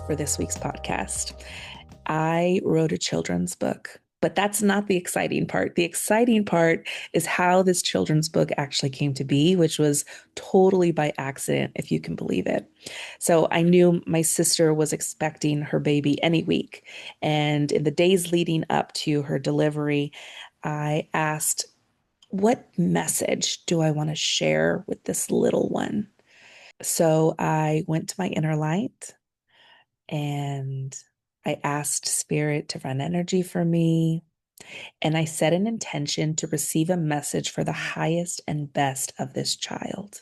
for this week's podcast. I wrote a children's book, but that's not the exciting part. The exciting part is how this children's book actually came to be, which was totally by accident, if you can believe it. So I knew my sister was expecting her baby any week. And in the days leading up to her delivery, I asked, what message do I want to share with this little one? So I went to my inner light and I asked Spirit to run energy for me. And I set an intention to receive a message for the highest and best of this child.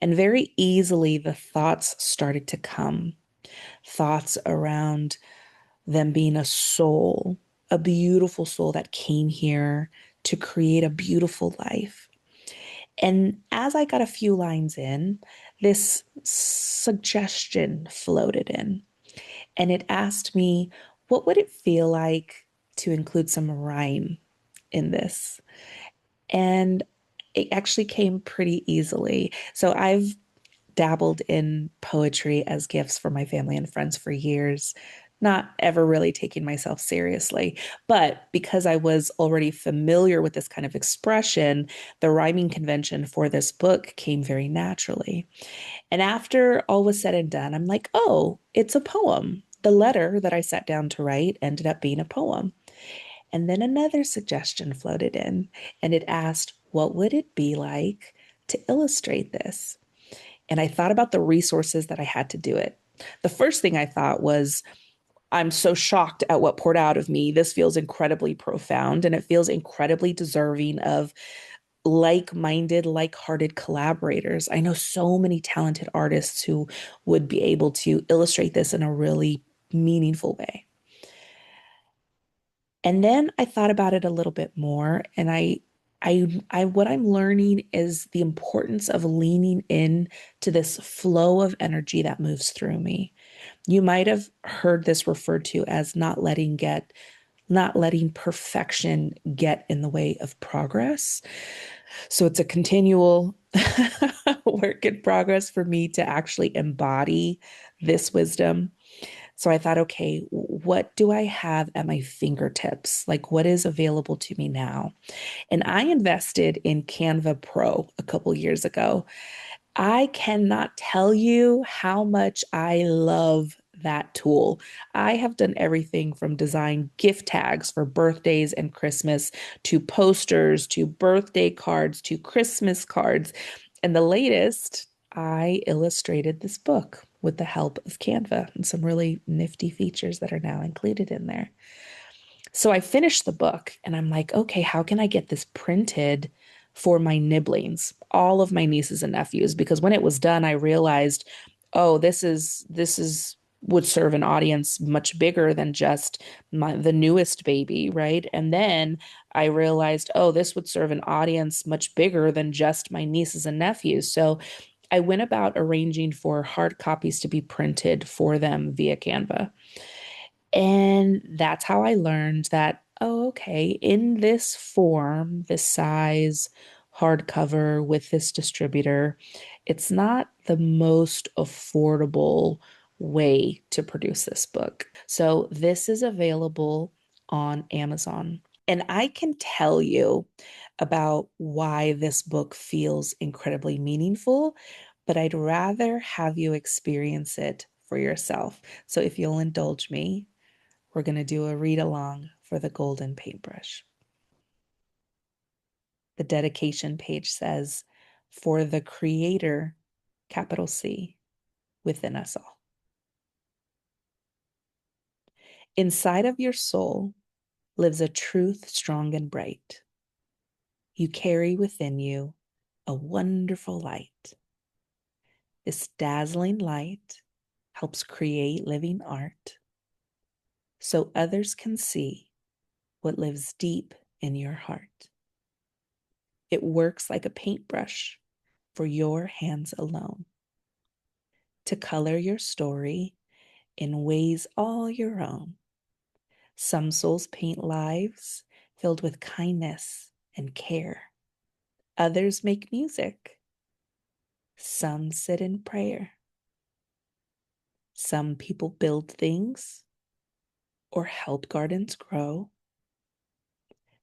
And very easily, the thoughts started to come, thoughts around them being a soul, a beautiful soul that came here to create a beautiful life. And as I got a few lines in, this suggestion floated in. And it asked me, what would it feel like to include some rhyme in this? And it actually came pretty easily. So I've dabbled in poetry as gifts for my family and friends for years, not ever really taking myself seriously. But because I was already familiar with this kind of expression, the rhyming convention for this book came very naturally. And after all was said and done, I'm like, oh, it's a poem. The letter that I sat down to write ended up being a poem. And then another suggestion floated in, and it asked, what would it be like to illustrate this? And I thought about the resources that I had to do it. The first thing I thought was, I'm so shocked at what poured out of me. This feels incredibly profound and it feels incredibly deserving of like-minded, like-hearted collaborators. I know so many talented artists who would be able to illustrate this in a really meaningful way. And then I thought about it a little bit more, and what I'm learning is the importance of leaning in to this flow of energy that moves through me. You might have heard this referred to as not letting perfection get in the way of progress. So it's a continual work in progress for me to actually embody this wisdom. So I thought, okay, what do I have at my fingertips? Like, what is available to me now? And I invested in Canva Pro a couple years ago. I cannot tell you how much I love that tool. I have done everything from design gift tags for birthdays and Christmas to posters to birthday cards to Christmas cards. And the latest, I illustrated this book with the help of Canva and some really nifty features that are now included in there. So I finished the book and I'm like, okay, how can I get this printed for my nibblings, all of my nieces and nephews? Because when it was done, I realized, oh, this is would serve an audience much bigger than just the newest baby, right? And then I realized, oh, this would serve an audience much bigger than just my nieces and nephews. So I went about arranging for hard copies to be printed for them via Canva. And that's how I learned that, oh, okay, in this form, this size, hardcover with this distributor, it's not the most affordable way to produce this book. So this is available on Amazon. And I can tell you about why this book feels incredibly meaningful, but I'd rather have you experience it for yourself. So if you'll indulge me, we're going to do a read along for the Golden Paintbrush. The dedication page says, for the Creator, capital C, within us all. Inside of your soul lives a truth strong and bright. You carry within you a wonderful light. This dazzling light helps create living art so others can see what lives deep in your heart. It works like a paintbrush for your hands alone to color your story in ways all your own. Some souls paint lives filled with kindness and care. Others make music. Some sit in prayer. Some people build things or help gardens grow.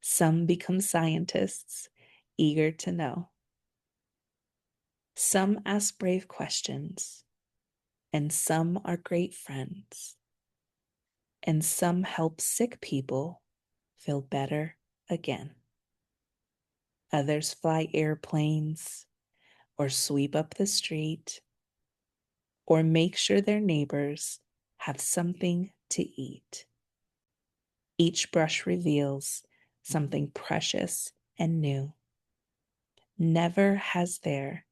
Some become scientists, eager to know. Some ask brave questions, and some are great friends. And some help sick people feel better again. Others fly airplanes or sweep up the street or make sure their neighbors have something to eat. Each brush reveals something precious and new. Never has there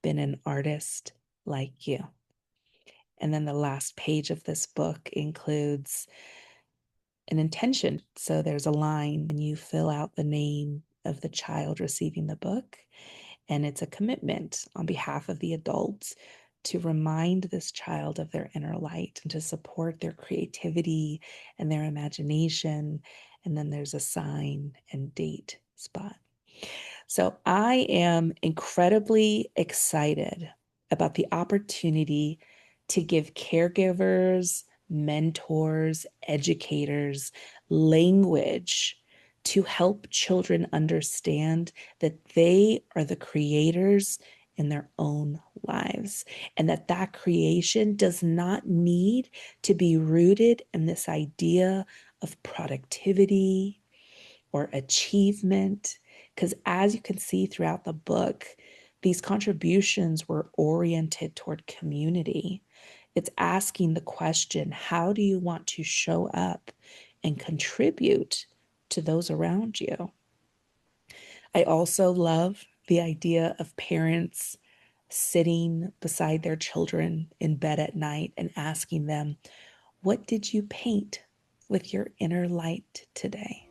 been an artist like you. And then the last page of this book includes an intention. So there's a line, and you fill out the name of the child receiving the book. And it's a commitment on behalf of the adults to remind this child of their inner light and to support their creativity and their imagination. And then there's a sign and date spot. So I am incredibly excited about the opportunity to give caregivers, mentors, educators language to help children understand that they are the creators in their own lives, and that that creation does not need to be rooted in this idea of productivity or achievement. Because as you can see throughout the book, these contributions were oriented toward community. It's asking the question, how do you want to show up and contribute to those around you? I also love the idea of parents sitting beside their children in bed at night and asking them, what did you paint with your inner light today?